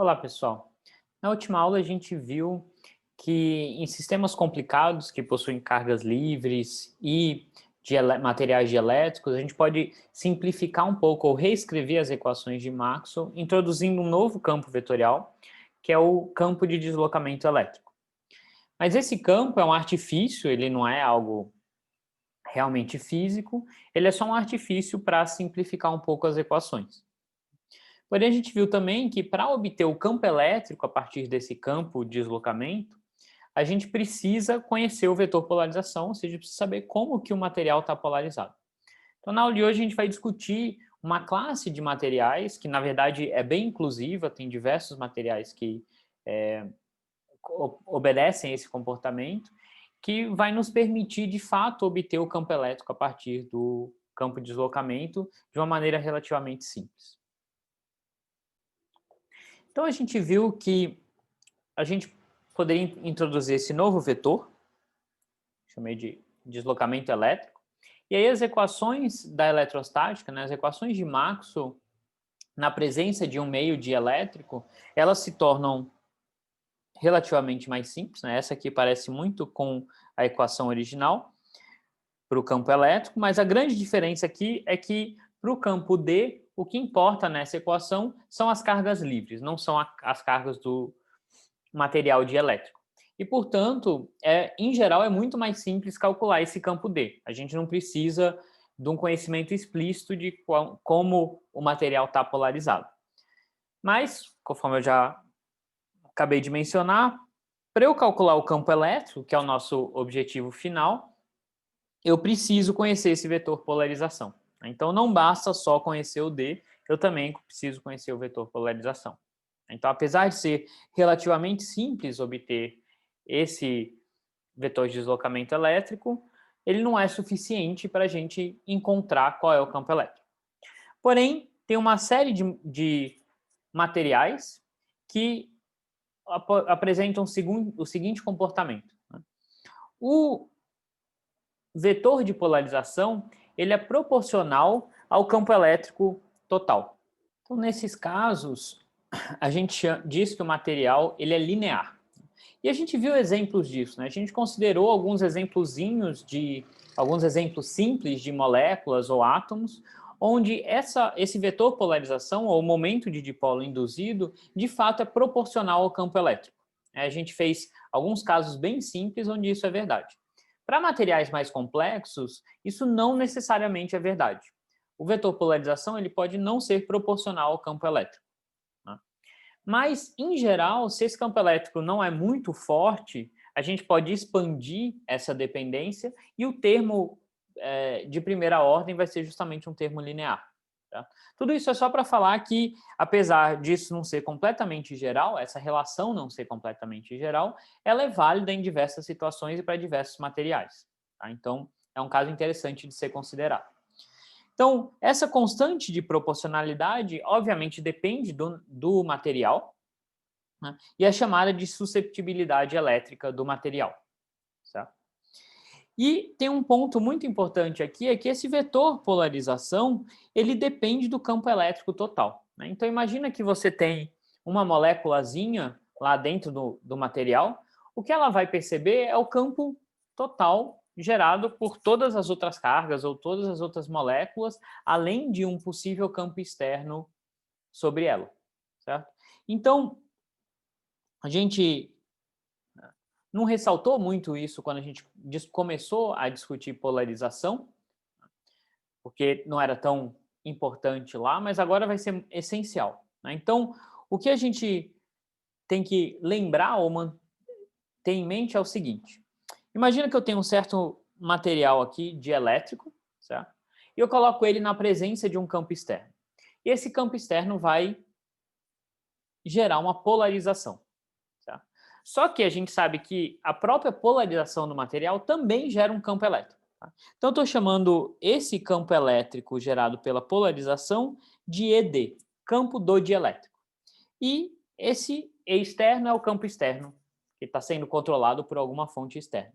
Olá, pessoal. Na última aula, a gente viu que em sistemas complicados que possuem cargas livres e materiais dielétricos, a gente pode simplificar um pouco ou reescrever as equações de Maxwell, introduzindo um novo campo vetorial, que é o campo de deslocamento elétrico. Mas esse campo é um artifício, ele não é algo realmente físico, ele é só um artifício para simplificar um pouco as equações. Porém, a gente viu também que para obter o campo elétrico a partir desse campo de deslocamento, a gente precisa conhecer o vetor polarização, ou seja, precisa saber como que o material está polarizado. Então, na aula de hoje, a gente vai discutir uma classe de materiais, que na verdade é bem inclusiva, tem diversos materiais que obedecem a esse comportamento, que vai nos permitir, de fato, obter o campo elétrico a partir do campo de deslocamento de uma maneira relativamente simples. Então, a gente viu que a gente poderia introduzir esse novo vetor, chamei de deslocamento elétrico, e aí as equações da eletrostática, né, as equações de Maxwell, na presença de um meio dielétrico, elas se tornam relativamente mais simples, né? Essa aqui parece muito com a equação original para o campo elétrico, mas a grande diferença aqui é que para o campo D, o que importa nessa equação são as cargas livres, não são as cargas do material dielétrico. E, portanto, em geral, é muito mais simples calcular esse campo D. A gente não precisa de um conhecimento explícito de como o material está polarizado. Mas, conforme eu já acabei de mencionar, para eu calcular o campo elétrico, que é o nosso objetivo final, eu preciso conhecer esse vetor polarização. Então, não basta só conhecer o D, eu também preciso conhecer o vetor polarização. Então, apesar de ser relativamente simples obter esse vetor de deslocamento elétrico, ele não é suficiente para a gente encontrar qual é o campo elétrico. Porém, tem uma série de materiais que apresentam o seguinte comportamento. O vetor de polarização ele é proporcional ao campo elétrico total. Então, nesses casos, a gente diz que o material ele é linear. E a gente viu exemplos disso, né? A gente considerou alguns exemplos simples de moléculas ou átomos, onde esse vetor polarização, ou momento de dipolo induzido, de fato é proporcional ao campo elétrico. A gente fez alguns casos bem simples onde isso é verdade. Para materiais mais complexos, isso não necessariamente é verdade. O vetor polarização ele pode não ser proporcional ao campo elétrico. Mas, em geral, se esse campo elétrico não é muito forte, a gente pode expandir essa dependência e o termo de primeira ordem vai ser justamente um termo linear. Tá? Tudo isso é só para falar que, apesar disso não ser completamente geral, essa relação não ser completamente geral, ela é válida em diversas situações e para diversos materiais. Tá? Então, é um caso interessante de ser considerado. Então, essa constante de proporcionalidade, obviamente, depende do material, né? E é chamada de susceptibilidade elétrica do material. Certo? E tem um ponto muito importante aqui, é que esse vetor polarização, ele depende do campo elétrico total. Né? Então, imagina que você tem uma moléculazinha lá dentro do material, o que ela vai perceber é o campo total gerado por todas as outras cargas ou todas as outras moléculas, além de um possível campo externo sobre ela. Certo? Então, a gente não ressaltou muito isso quando a gente começou a discutir polarização, porque não era tão importante lá, mas agora vai ser essencial. Né? Então, o que a gente tem que lembrar ou ter em mente é o seguinte: imagina que eu tenho um certo material aqui dielétrico, certo? E eu coloco ele na presença de um campo externo. E esse campo externo vai gerar uma polarização. Certo? Só que a gente sabe que a própria polarização do material também gera um campo elétrico. Tá? Então, eu estou chamando esse campo elétrico gerado pela polarização de ED, campo do dielétrico. E esse E externo é o campo externo, que está sendo controlado por alguma fonte externa.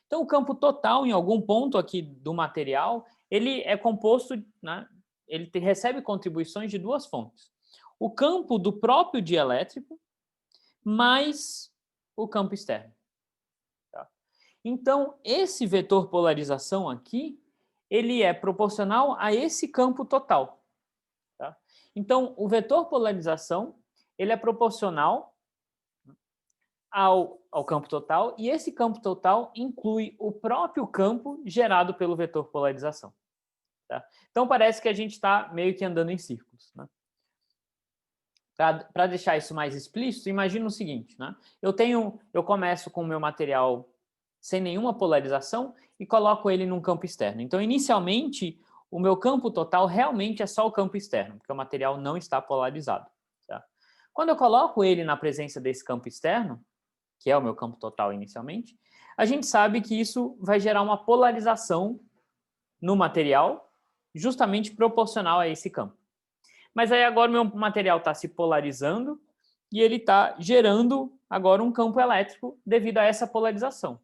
Então, o campo total, em algum ponto aqui do material, ele é composto, né, ele recebe contribuições de duas fontes. o campo do próprio dielétrico mais o campo externo. Tá? Então, esse vetor polarização aqui, ele é proporcional a esse campo total. Tá? Então, o vetor polarização, ele é proporcional ao campo total, e esse campo total inclui o próprio campo gerado pelo vetor polarização. Tá? Então, parece que a gente está meio que andando em círculos. Né? Para deixar isso mais explícito, imagina o seguinte, né? Eu começo com o meu material sem nenhuma polarização e coloco ele num campo externo. Então, inicialmente, o meu campo total realmente é só o campo externo, porque o material não está polarizado. Tá? Quando eu coloco ele na presença desse campo externo, que é o meu campo total inicialmente, a gente sabe que isso vai gerar uma polarização no material justamente proporcional a esse campo. Mas aí agora o meu material está se polarizando e ele está gerando agora um campo elétrico devido a essa polarização.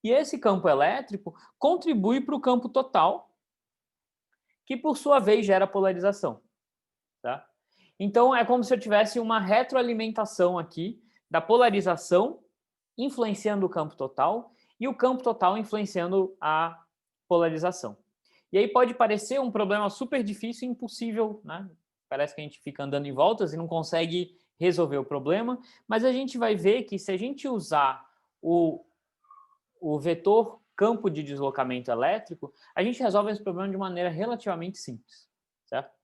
E esse campo elétrico contribui para o campo total, que por sua vez gera polarização. Tá? Então é como se eu tivesse uma retroalimentação aqui da polarização influenciando o campo total e o campo total influenciando a polarização. E aí pode parecer um problema super difícil e impossível, né? Parece que a gente fica andando em voltas e não consegue resolver o problema, mas a gente vai ver que se a gente usar o vetor campo de deslocamento elétrico, a gente resolve esse problema de maneira relativamente simples, certo?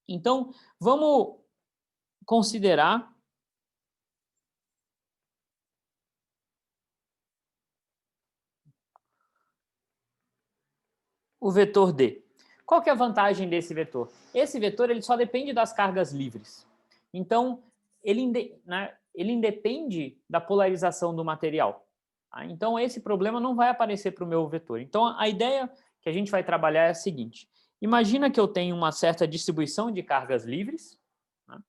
Então, vamos considerar o vetor D. Qual que é a vantagem desse vetor? Esse vetor ele só depende das cargas livres. Então, ele independe da polarização do material. Tá? Então, esse problema não vai aparecer para o meu vetor. Então, a ideia que a gente vai trabalhar é a seguinte. Imagina que eu tenho uma certa distribuição de cargas livres, né,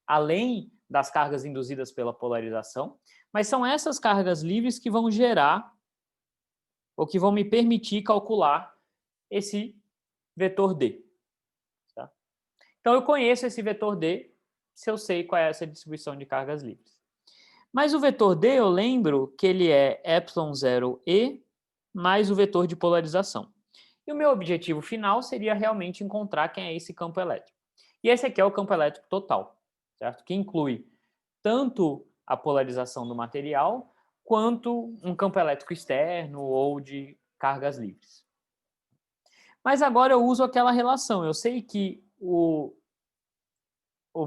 além das cargas induzidas pela polarização, mas são essas cargas livres que vão gerar ou que vão me permitir calcular esse vetor D. Tá? Então, eu conheço esse vetor D se eu sei qual é essa distribuição de cargas livres. Mas o vetor D, eu lembro que ele é ε0e mais o vetor de polarização. E o meu objetivo final seria realmente encontrar quem é esse campo elétrico. E esse aqui é o campo elétrico total, certo? Que inclui tanto a polarização do material quanto um campo elétrico externo ou de cargas livres. Mas agora eu uso aquela relação. Eu sei que o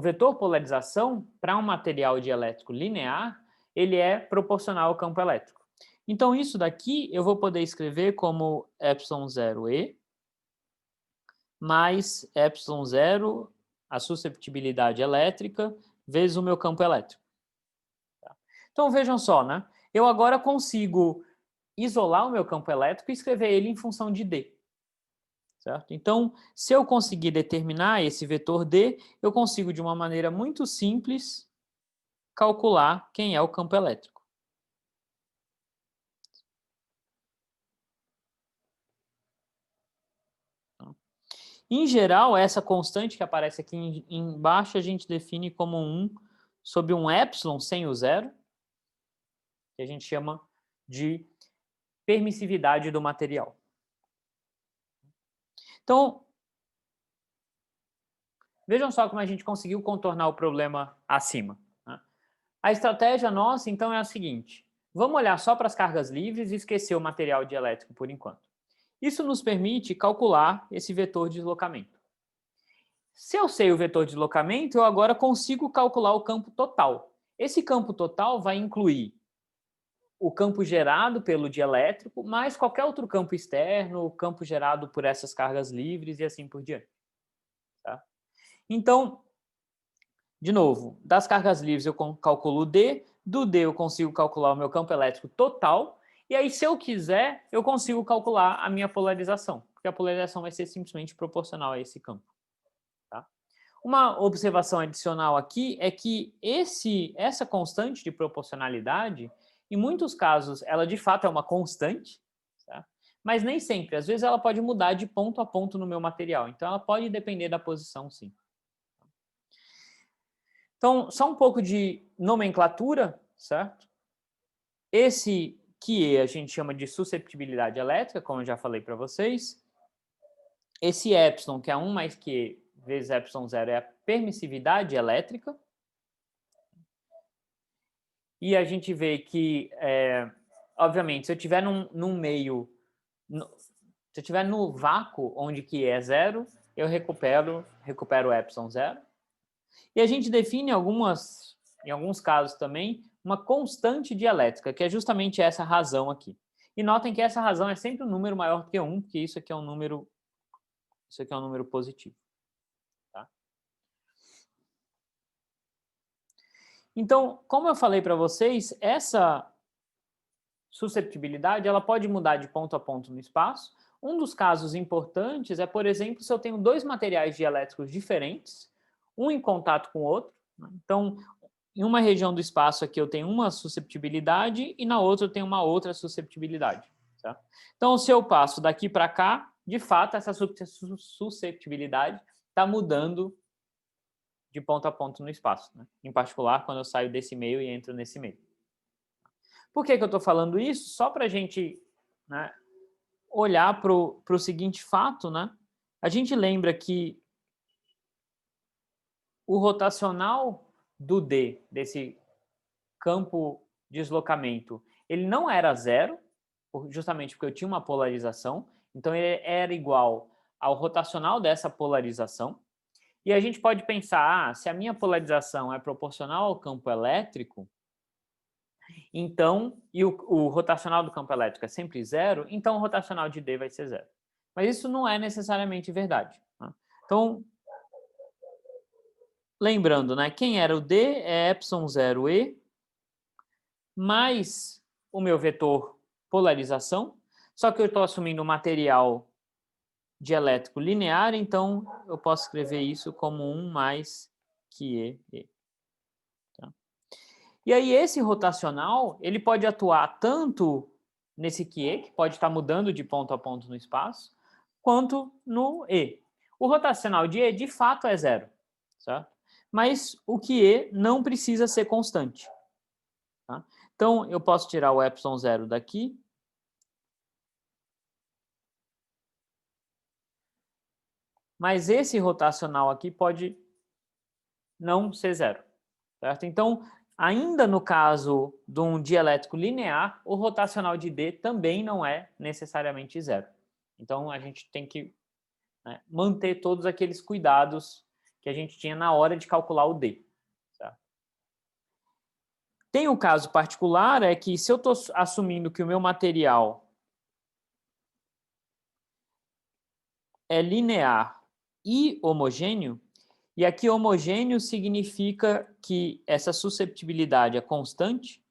vetor polarização para um material dielétrico linear, ele é proporcional ao campo elétrico. Então, isso daqui eu vou poder escrever como ε0e mais ε0, a susceptibilidade elétrica, vezes o meu campo elétrico. Então, vejam só, né? Eu agora consigo isolar o meu campo elétrico e escrever ele em função de D. Certo? Então, se eu conseguir determinar esse vetor D, eu consigo, de uma maneira muito simples, calcular quem é o campo elétrico. Em geral, essa constante que aparece aqui embaixo, a gente define como 1 sobre um epsilon sem o zero, que a gente chama de permissividade do material. Então, vejam só como a gente conseguiu contornar o problema acima. Né? A estratégia nossa, então, é a seguinte. Vamos olhar só para as cargas livres e esquecer o material dielétrico por enquanto. Isso nos permite calcular esse vetor de deslocamento. Se eu sei o vetor de deslocamento, eu agora consigo calcular o campo total. Esse campo total vai incluir o campo gerado pelo dielétrico, mais qualquer outro campo externo, o campo gerado por essas cargas livres e assim por diante. Tá? Então, de novo, das cargas livres eu calculo o D, do D eu consigo calcular o meu campo elétrico total, e aí, se eu quiser, eu consigo calcular a minha polarização, porque a polarização vai ser simplesmente proporcional a esse campo. Tá? Uma observação adicional aqui é que essa constante de proporcionalidade, em muitos casos, ela de fato é uma constante, tá? Mas nem sempre. Às vezes ela pode mudar de ponto a ponto no meu material, então ela pode depender da posição, sim. Então, só um pouco de nomenclatura, certo? Esse QE a gente chama de susceptibilidade elétrica, como eu já falei para vocês. Esse epsilon, que é 1 mais QE vezes epsilon zero, é a permissividade elétrica. E a gente vê que, obviamente, se eu estiver num meio, se eu estiver no vácuo onde QE é zero, eu recupero o epsilon zero. E a gente define em alguns casos também, uma constante dielétrica, que é justamente essa razão aqui. E notem que essa razão é sempre um número maior do que 1, porque isso aqui é um número positivo. Tá? Então, como eu falei para vocês, essa susceptibilidade ela pode mudar de ponto a ponto no espaço. Um dos casos importantes é, por exemplo, se eu tenho dois materiais dielétricos diferentes, um em contato com o outro. Então, em uma região do espaço aqui eu tenho uma susceptibilidade e na outra eu tenho uma outra susceptibilidade. Tá? Então, se eu passo daqui para cá, de fato, essa susceptibilidade está mudando de ponto a ponto no espaço. Né? Em particular, quando eu saio desse meio e entro nesse meio. Por que eu estou falando isso? Só para a gente, né, olhar para o seguinte fato, né? A gente lembra que o rotacional do D, desse campo de deslocamento, ele não era zero, justamente porque eu tinha uma polarização, então ele era igual ao rotacional dessa polarização. E a gente pode pensar, se a minha polarização é proporcional ao campo elétrico, então, e o rotacional do campo elétrico é sempre zero, então o rotacional de D vai ser zero. Mas isso não é necessariamente verdade. Né? Então, lembrando, né, quem era o D é epsilon zero E mais o meu vetor polarização, só que eu estou assumindo um material dielétrico linear, então eu posso escrever isso como 1 mais QE. Tá? E aí esse rotacional, ele pode atuar tanto nesse QE, que pode estar mudando de ponto a ponto no espaço, quanto no E. O rotacional de E, de fato, é zero, certo? Mas o QE não precisa ser constante. Tá? Então, eu posso tirar o epsilon zero daqui. Mas esse rotacional aqui pode não ser zero. Certo? Então, ainda no caso de um dielétrico linear, o rotacional de D também não é necessariamente zero. Então, a gente tem que, né, manter todos aqueles cuidados que a gente tinha na hora de calcular o D. Certo? Tem um caso particular, é que se eu estou assumindo que o meu material é linear e homogêneo, e aqui homogêneo significa que essa susceptibilidade é constante,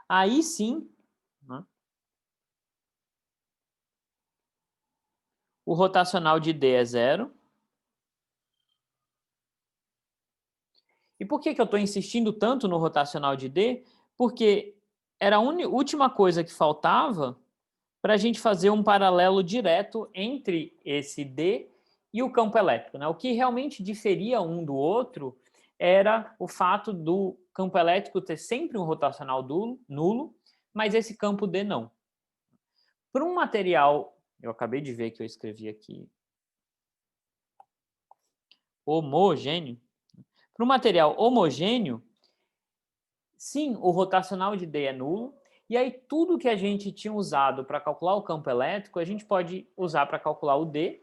aí sim, né, o rotacional de D é zero. E por que eu estou insistindo tanto no rotacional de D? Porque era a última coisa que faltava para a gente fazer um paralelo direto entre esse D e o campo elétrico. Né? O que realmente diferia um do outro era o fato do campo elétrico ter sempre um rotacional nulo, mas esse campo D não. Para um material, eu acabei de ver que eu escrevi aqui, homogêneo. Para um material homogêneo, sim, o rotacional de D é nulo, e aí tudo que a gente tinha usado para calcular o campo elétrico, a gente pode usar para calcular o D,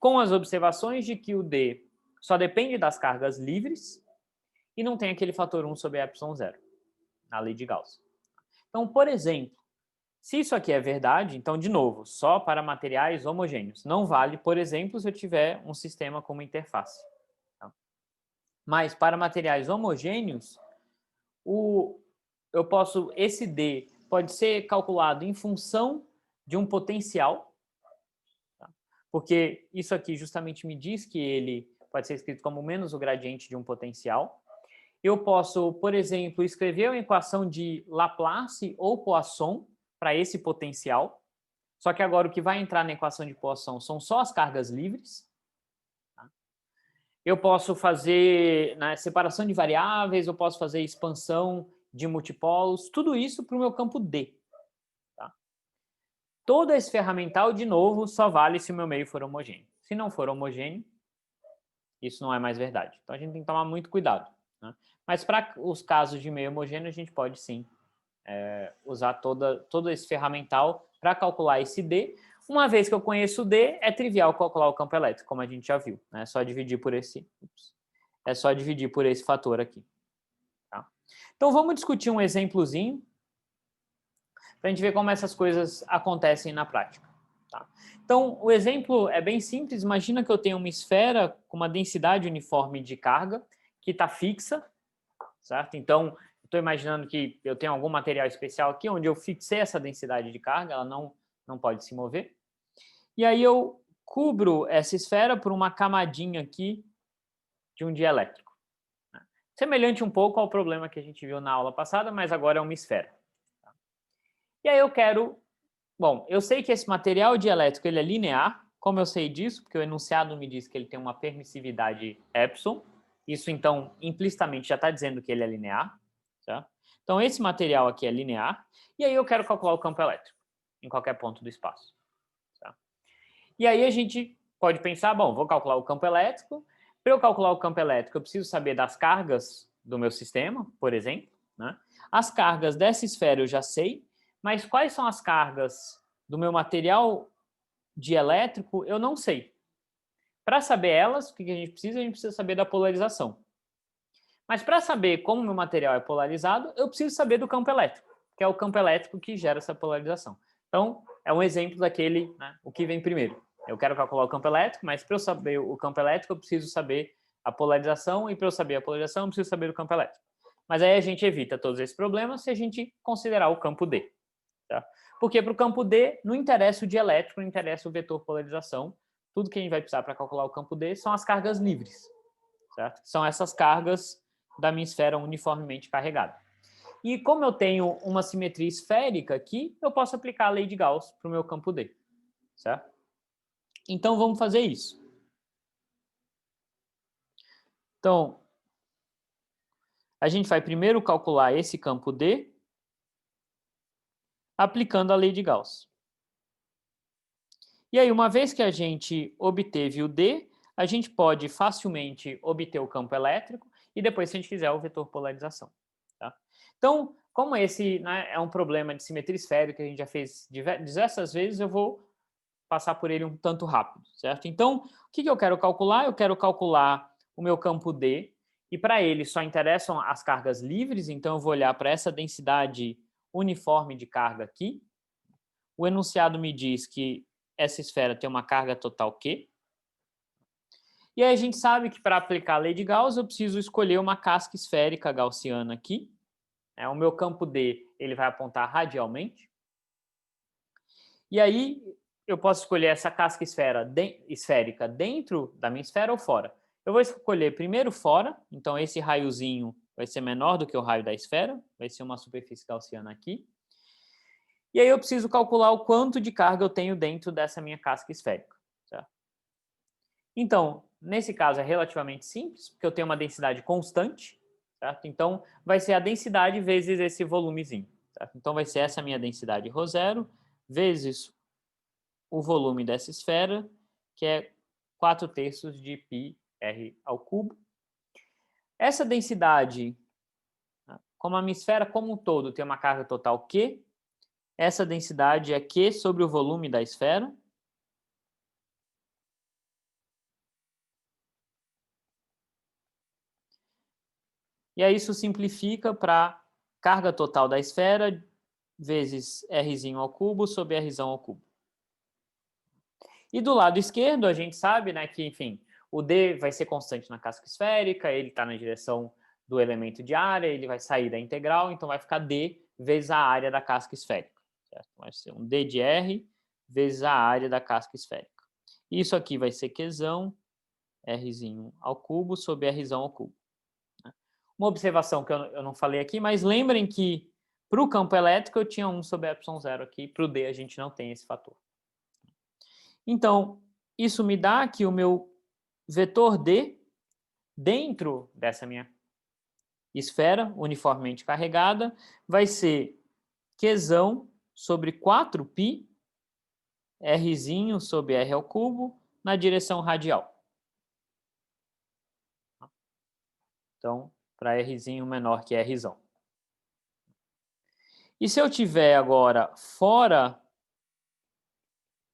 com as observações de que o D só depende das cargas livres e não tem aquele fator 1 sobre epsilon zero, na lei de Gauss. Então, por exemplo, se isso aqui é verdade, então, de novo, só para materiais homogêneos. Não vale, por exemplo, se eu tiver um sistema com uma interface. Tá? Mas para materiais homogêneos, esse D pode ser calculado em função de um potencial, tá? Porque isso aqui justamente me diz que ele pode ser escrito como menos o gradiente de um potencial. Eu posso, por exemplo, escrever uma equação de Laplace ou Poisson para esse potencial, só que agora o que vai entrar na equação de Poisson são só as cargas livres. Tá? Eu posso fazer, né, separação de variáveis, eu posso fazer expansão de multipolos, tudo isso para o meu campo D. Tá? Todo esse ferramental, de novo, só vale se o meu meio for homogêneo. Se não for homogêneo, isso não é mais verdade. Então, a gente tem que tomar muito cuidado. Né? Mas para os casos de meio homogêneo, a gente pode sim usar todo esse ferramental para calcular esse D. Uma vez que eu conheço o D, é trivial calcular o campo elétrico, como a gente já viu. Né? É só dividir por esse fator aqui. Tá? Então, vamos discutir um exemplozinho para a gente ver como essas coisas acontecem na prática. Tá? Então, o exemplo é bem simples. Imagina que eu tenho uma esfera com uma densidade uniforme de carga que está fixa, certo? Então, estou imaginando que eu tenho algum material especial aqui onde eu fixei essa densidade de carga, ela não pode se mover. E aí eu cubro essa esfera por uma camadinha aqui de um dielétrico. Semelhante um pouco ao problema que a gente viu na aula passada, mas agora é uma esfera. E aí eu quero... Bom, eu sei que esse material dielétrico ele é linear. Como eu sei disso? Porque o enunciado me diz que ele tem uma permissividade epsilon. Isso, então, implicitamente já está dizendo que ele é linear. Tá? Então, esse material aqui é linear. E aí eu quero calcular o campo elétrico em qualquer ponto do espaço. Tá? E aí a gente pode pensar, bom, vou calcular o campo elétrico. Para eu calcular o campo elétrico, eu preciso saber das cargas do meu sistema, por exemplo. Né? As cargas dessa esfera eu já sei, mas quais são as cargas do meu material dielétrico, eu não sei. Para saber elas, o que a gente precisa? A gente precisa saber da polarização. Mas para saber como o meu material é polarizado, eu preciso saber do campo elétrico, que é o campo elétrico que gera essa polarização. Então, é um exemplo daquele, né, o que vem primeiro. Eu quero calcular o campo elétrico, mas para eu saber o campo elétrico, eu preciso saber a polarização, e para eu saber a polarização, eu preciso saber o campo elétrico. Mas aí a gente evita todos esses problemas se a gente considerar o campo D. Tá? Porque para o campo D, não interessa o dielétrico, não interessa o vetor polarização. Tudo que a gente vai precisar para calcular o campo D são as cargas livres. Certo? São essas cargas da minha esfera uniformemente carregada. E como eu tenho uma simetria esférica aqui, eu posso aplicar a lei de Gauss para o meu campo D. Certo? Então, vamos fazer isso. Então, a gente vai primeiro calcular esse campo D aplicando a lei de Gauss. E aí, uma vez que a gente obteve o D, a gente pode facilmente obter o campo elétrico e depois, se a gente quiser, o vetor polarização. Tá? Então, como esse, né, é um problema de simetria esférica que a gente já fez diversas vezes, eu vou passar por ele um tanto rápido, certo? Então, o que eu quero calcular? Eu quero calcular o meu campo D, e para ele só interessam as cargas livres, então eu vou olhar para essa densidade uniforme de carga aqui. O enunciado me diz que essa esfera tem uma carga total Q. E aí a gente sabe que para aplicar a lei de Gauss eu preciso escolher uma casca esférica gaussiana aqui. O meu campo D ele vai apontar radialmente. E aí eu posso escolher essa casca esférica dentro da minha esfera ou fora. Eu vou escolher primeiro fora, então esse raiozinho vai ser menor do que o raio da esfera, vai ser uma superfície gaussiana aqui. E aí eu preciso calcular o quanto de carga eu tenho dentro dessa minha casca esférica. Certo? Então, nesse caso é relativamente simples, porque eu tenho uma densidade constante, certo? Então, vai ser a densidade vezes esse volumezinho. Certo? Então, vai ser essa minha densidade ρ0 vezes o volume dessa esfera, que é 4/3 de πr ao cubo. Essa densidade, como a minha esfera como um todo tem uma carga total Q, essa densidade é Q sobre o volume da esfera. E aí isso simplifica para carga total da esfera vezes Rzinho ao cubo sobre Rzão ao cubo. E do lado esquerdo, a gente sabe, né, que, enfim, o D vai ser constante na casca esférica, ele está na direção do elemento de área, ele vai sair da integral, então vai ficar D vezes a área da casca esférica. Certo? Vai ser um D de R vezes a área da casca esférica. Isso aqui vai ser Qzão, Rzinho ao cubo sobre Rzão ao cubo. Uma observação que eu não falei aqui, mas lembrem que para o campo elétrico eu tinha 1 sobre ε0 aqui, para o D a gente não tem esse fator. Então, isso me dá que o meu vetor D dentro dessa minha esfera uniformemente carregada, vai ser Qzão sobre 4π Rzinho sobre R ao cubo na direção radial. Então, para Rzinho menor que Rzão. E se eu tiver agora fora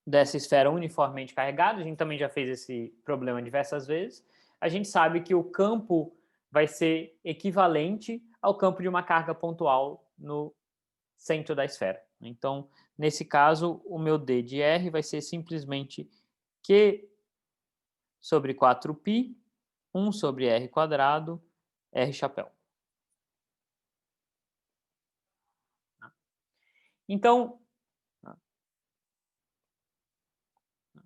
dessa esfera uniformemente carregada, a gente também já fez esse problema diversas vezes, a gente sabe que o campo vai ser equivalente ao campo de uma carga pontual no centro da esfera. Então, nesse caso, o meu D de R vai ser simplesmente Q sobre 4π, 1 sobre R quadrado, R chapéu. Então,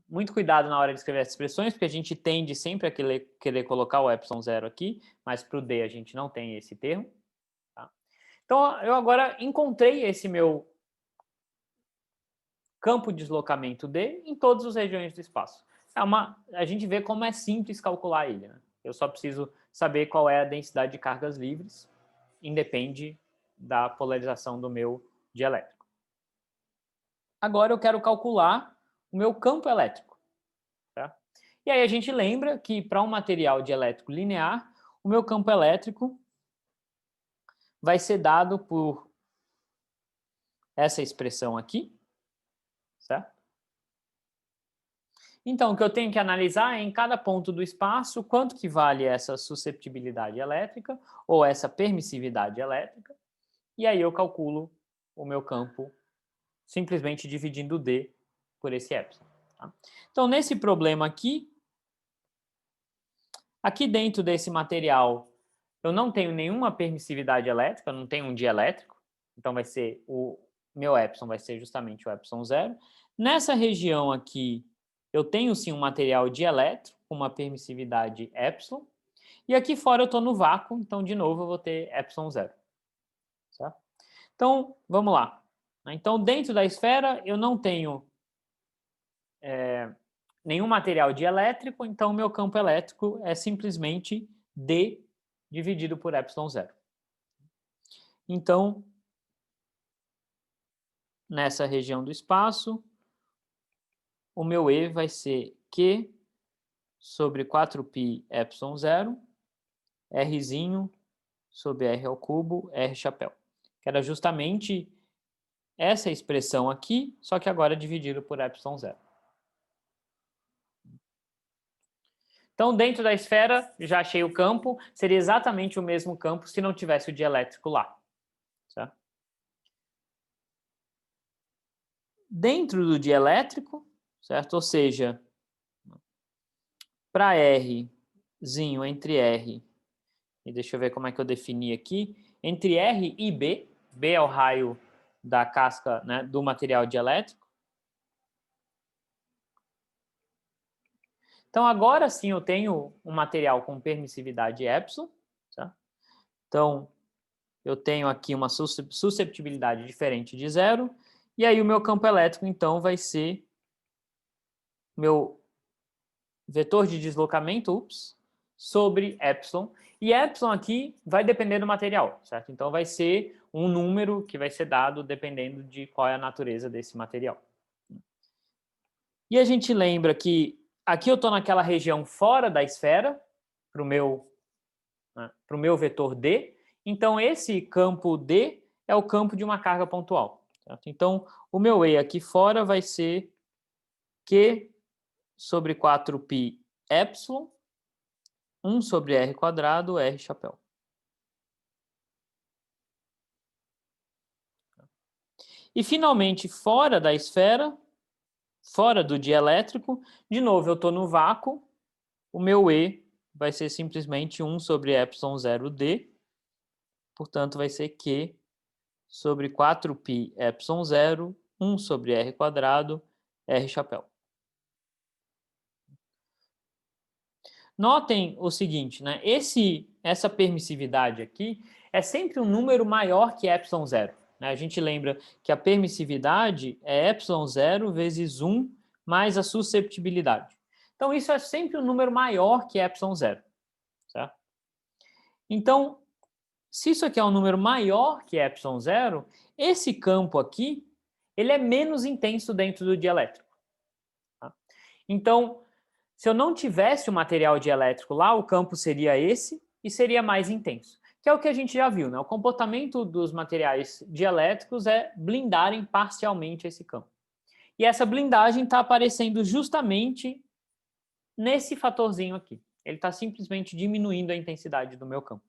muito cuidado na hora de escrever essas expressões, porque a gente tende sempre a querer colocar o epsilon zero aqui, mas para o D a gente não tem esse termo. Tá? Então, eu agora encontrei esse meu campo de deslocamento D em todas as regiões do espaço. A gente vê como é simples calcular ele. Né? Eu só preciso saber qual é a densidade de cargas livres, independe da polarização do meu dielétrico. Agora eu quero calcular o meu campo elétrico. Tá? E aí a gente lembra que para um material dielétrico linear, o meu campo elétrico vai ser dado por essa expressão aqui, certo? Então, o que eu tenho que analisar é em cada ponto do espaço quanto que vale essa susceptibilidade elétrica ou essa permissividade elétrica, e aí eu calculo o meu campo simplesmente dividindo D por esse epsilon. Tá? Então, nesse problema aqui dentro desse material, eu não tenho nenhuma permissividade elétrica, não tenho um dielétrico, então vai ser o meu epsilon vai ser justamente o epsilon zero. Nessa região aqui, eu tenho sim um material dielétrico com uma permissividade epsilon, e aqui fora eu estou no vácuo, então de novo eu vou ter epsilon zero. Certo? Então, vamos lá. Então, dentro da esfera, eu não tenho nenhum material dielétrico, então meu campo elétrico é simplesmente D dividido por epsilon zero. Então, nessa região do espaço, o meu E vai ser Q sobre 4π epsilon zero, Rzinho sobre R ao cubo, R chapéu. Que era justamente essa expressão aqui, só que agora dividido por epsilon zero. Então, dentro da esfera, já achei o campo, seria exatamente o mesmo campo se não tivesse o dielétrico lá. Certo? Dentro do dielétrico, certo? Ou seja, para Rzinho entre R, e deixa eu ver como é que eu defini aqui, entre R e B, B é o raio da casca, né, do material dielétrico. Então, agora sim eu tenho um material com permissividade epsilon. Tá? Então, eu tenho aqui uma susceptibilidade diferente de zero, e aí o meu campo elétrico, então, vai ser meu vetor de deslocamento, sobre epsilon, e epsilon aqui vai depender do material, certo? Então, vai ser um número que vai ser dado dependendo de qual é a natureza desse material. E a gente lembra que aqui eu estou naquela região fora da esfera, para o meu vetor D, então esse campo D é o campo de uma carga pontual. Certo? Então, o meu E aqui fora vai ser Q sobre 4π epsilon, 1 sobre R quadrado, R chapéu. E, finalmente, fora da esfera, fora do dielétrico, de novo, eu estou no vácuo, o meu E vai ser simplesmente 1 sobre epsilon zero D, portanto, vai ser Q sobre 4π epsilon zero, 1 sobre R quadrado, R chapéu. Notem o seguinte, né? Essa permissividade aqui é sempre um número maior que epsilon zero. Né? A gente lembra que a permissividade é epsilon zero vezes 1 mais a susceptibilidade. Então, isso é sempre um número maior que epsilon zero. certo? Então, se isso aqui é um número maior que ε0, esse campo aqui, ele é menos intenso dentro do dielétrico. Tá? Então, se eu não tivesse o material dielétrico lá, o campo seria esse e seria mais intenso. Que é o que a gente já viu, né? O comportamento dos materiais dielétricos é blindarem parcialmente esse campo. E essa blindagem está aparecendo justamente nesse fatorzinho aqui. Ele está simplesmente diminuindo a intensidade do meu campo.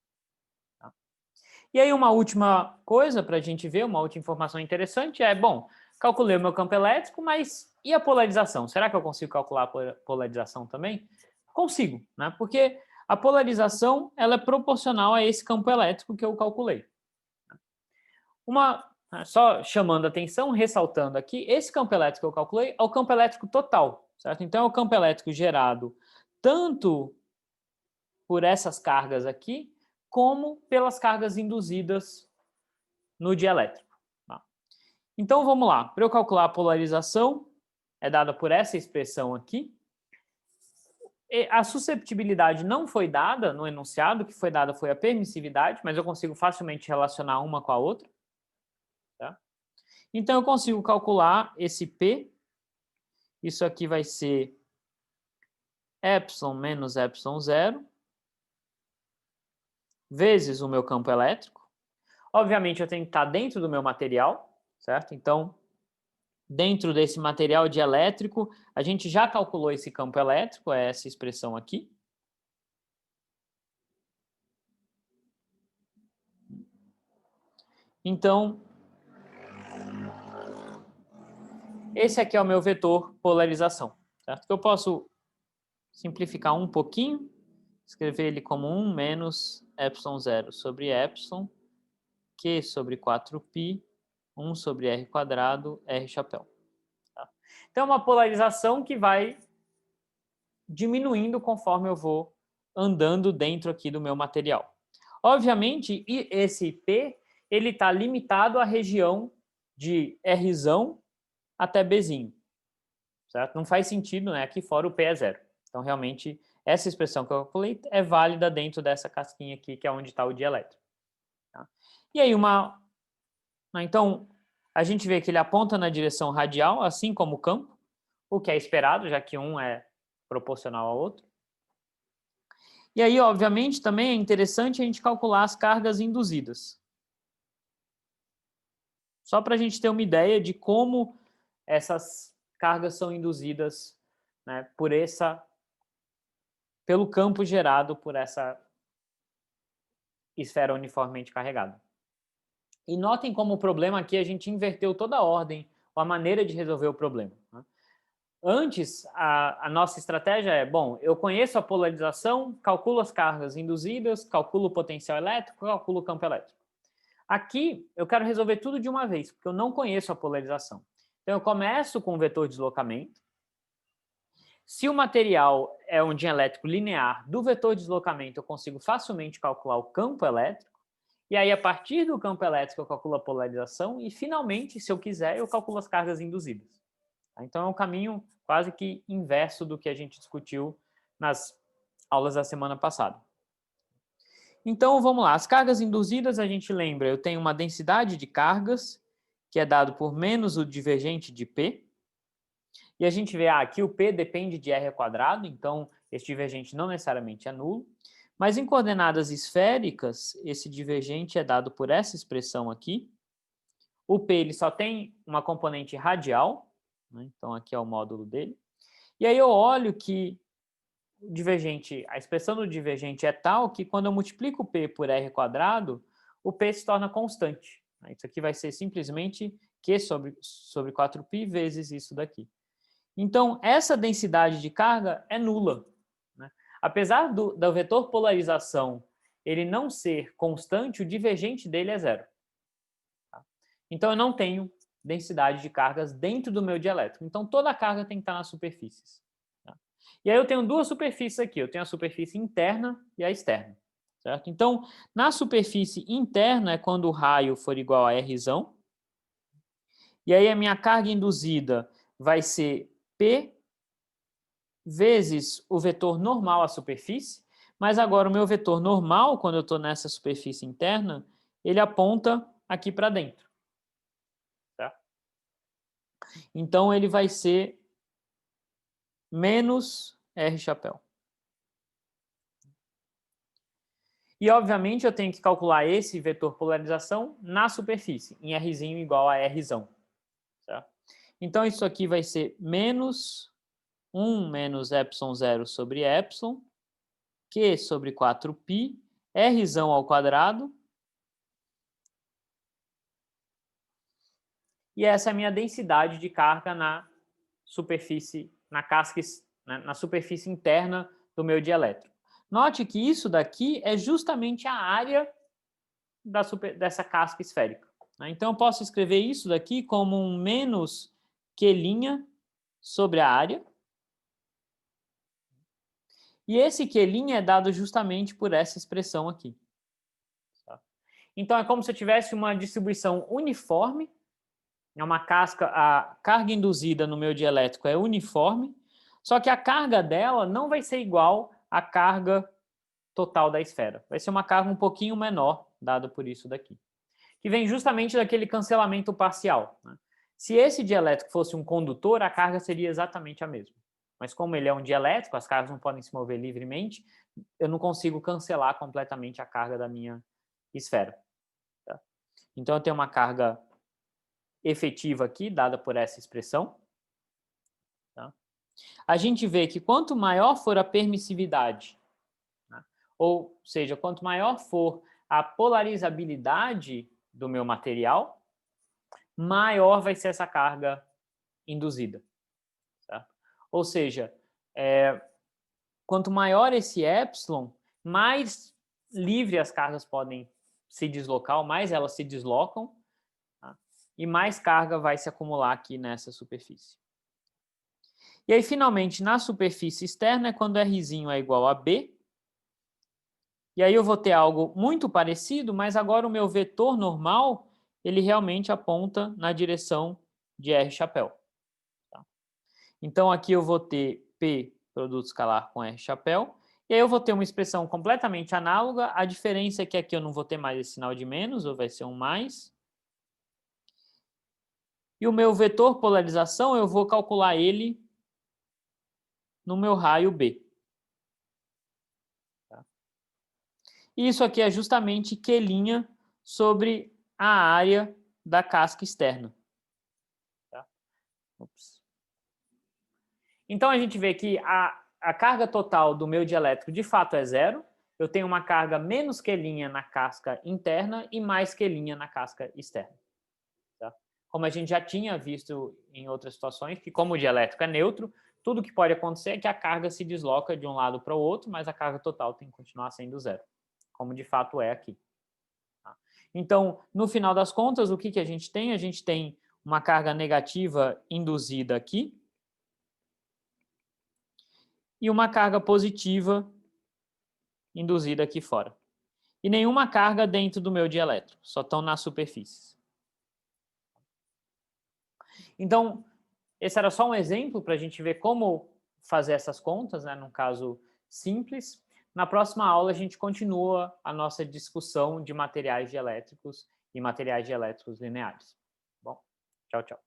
Tá? E aí uma última coisa para a gente ver, uma última informação interessante é, bom, calculei o meu campo elétrico, mas e a polarização? Será que eu consigo calcular a polarização também? Consigo, né? Porque a polarização ela é proporcional a esse campo elétrico que eu calculei. Só chamando a atenção, ressaltando aqui, esse campo elétrico que eu calculei é o campo elétrico total, certo? Então é o campo elétrico gerado tanto por essas cargas aqui, como pelas cargas induzidas no dielétrico. Tá? Então vamos lá, para eu calcular a polarização, é dada por essa expressão aqui. A susceptibilidade não foi dada no enunciado, o que foi dada foi a permissividade, mas eu consigo facilmente relacionar uma com a outra. Tá? Então eu consigo calcular esse P, isso aqui vai ser epsilon menos epsilon zero, vezes o meu campo elétrico. Obviamente eu tenho que estar dentro do meu material, certo? Então, dentro desse material dielétrico, a gente já calculou esse campo elétrico, é essa expressão aqui. Então, esse aqui é o meu vetor polarização, certo? Eu posso simplificar um pouquinho, escrever ele como 1 menos epsilon zero sobre epsilon, Q sobre 4π, 1 sobre r quadrado, r chapéu. Tá? Então, é uma polarização que vai diminuindo conforme eu vou andando dentro aqui do meu material. Obviamente, esse P ele está limitado à região de Rzão até Bzinho, certo? Não faz sentido, né? Aqui fora o P é zero. Então, realmente, essa expressão que eu calculei é válida dentro dessa casquinha aqui, que é onde está o dielétrico. Tá? E aí, então, a gente vê que ele aponta na direção radial, assim como o campo, o que é esperado, já que um é proporcional ao outro. E aí, obviamente, também é interessante a gente calcular as cargas induzidas. Só para a gente ter uma ideia de como essas cargas são induzidas, né, pelo campo gerado por essa esfera uniformemente carregada. E notem como o problema aqui a gente inverteu toda a ordem, ou a maneira de resolver o problema. Né? Antes, a nossa estratégia é, bom, eu conheço a polarização, calculo as cargas induzidas, calculo o potencial elétrico, calculo o campo elétrico. Aqui, eu quero resolver tudo de uma vez, porque eu não conheço a polarização. Então, eu começo com o vetor de deslocamento. Se o material é um dielétrico linear, do vetor de deslocamento eu consigo facilmente calcular o campo elétrico. E aí, a partir do campo elétrico, eu calculo a polarização. E, finalmente, se eu quiser, eu calculo as cargas induzidas. Então, é um caminho quase que inverso do que a gente discutiu nas aulas da semana passada. Então, vamos lá. As cargas induzidas, a gente lembra, eu tenho uma densidade de cargas, que é dado por menos o divergente de P. E a gente vê, aqui o P depende de R ao quadrado, então esse divergente não necessariamente é nulo. Mas em coordenadas esféricas, esse divergente é dado por essa expressão aqui. O P ele só tem uma componente radial, né? Então aqui é o módulo dele. E aí eu olho que o divergente, a expressão do divergente é tal que quando eu multiplico o P por R quadrado, o P se torna constante. Isso aqui vai ser simplesmente Q sobre 4π vezes isso daqui. Então, essa densidade de carga é nula. Né? Apesar do vetor polarização ele não ser constante, o divergente dele é zero. Tá? Então, eu não tenho densidade de cargas dentro do meu dielétrico. Então, toda a carga tem que estar nas superfícies. Tá? E aí eu tenho duas superfícies aqui. Eu tenho a superfície interna e a externa. Certo? Então, na superfície interna é quando o raio for igual a Rzão. E aí a minha carga induzida vai ser P vezes o vetor normal à superfície, Mas agora o meu vetor normal, quando eu estou nessa superfície interna, ele aponta aqui para dentro. Tá? Então, ele vai ser menos R chapéu. E, obviamente, eu tenho que calcular esse vetor polarização na superfície, em Rzinho igual a Rzão. Tá? Então, isso aqui vai ser menos 1 menos epsilon 0 sobre epsilon, Q sobre 4π, Rzão ao quadrado. E essa é a minha densidade de carga na superfície, na casca, na superfície interna do meu dielétrico. Note que isso daqui é justamente a área dessa casca esférica. Então, eu posso escrever isso daqui como um menos Q' sobre a área. E esse Q' é dado justamente por essa expressão aqui. Então, é como se eu tivesse uma distribuição uniforme. É uma casca, a carga induzida no meu dielétrico é uniforme, só que a carga dela não vai ser igual à carga total da esfera. Vai ser uma carga um pouquinho menor, dada por isso daqui. Que vem justamente daquele cancelamento parcial. Né? Se esse dielétrico fosse um condutor, a carga seria exatamente a mesma. Mas como ele é um dielétrico, as cargas não podem se mover livremente, eu não consigo cancelar completamente a carga da minha esfera. Tá? Então, eu tenho uma carga efetiva aqui, dada por essa expressão. Tá? A gente vê que quanto maior for a permissividade, né, ou seja, quanto maior for a polarizabilidade do meu material, maior vai ser essa carga induzida. Tá? Ou seja, quanto maior esse epsilon, mais livre as cargas podem se deslocar, ou mais elas se deslocam, tá? E mais carga vai se acumular aqui nessa superfície. E aí, finalmente, na superfície externa é quando Rzinho é igual a B. E aí eu vou ter algo muito parecido, mas agora o meu vetor normal, ele realmente aponta na direção de R chapéu. Tá? Então, aqui eu vou ter P, produto escalar com R chapéu. E aí eu vou ter uma expressão completamente análoga. A diferença é que aqui eu não vou ter mais esse sinal de menos, ou vai ser um mais. E o meu vetor polarização, eu vou calcular ele no meu raio B. Tá? E isso aqui é justamente Q' sobre a área da casca externa. Tá? Então, a gente vê que a carga total do meu dielétrico de fato é zero. Eu tenho uma carga menos Q' na casca interna e mais Q' na casca externa. Tá? Como a gente já tinha visto em outras situações, que como o dielétrico é neutro, tudo que pode acontecer é que a carga se desloca de um lado para o outro, mas a carga total tem que continuar sendo zero, como de fato é aqui. Tá? Então, no final das contas, o que a gente tem? A gente tem uma carga negativa induzida aqui e uma carga positiva induzida aqui fora. E nenhuma carga dentro do meu dielétrico, só estão nas superfícies. Então, esse era só um exemplo para a gente ver como fazer essas contas, né, num caso simples. Na próxima aula, a gente continua a nossa discussão de materiais dielétricos e materiais dielétricos lineares. Bom, tchau, tchau.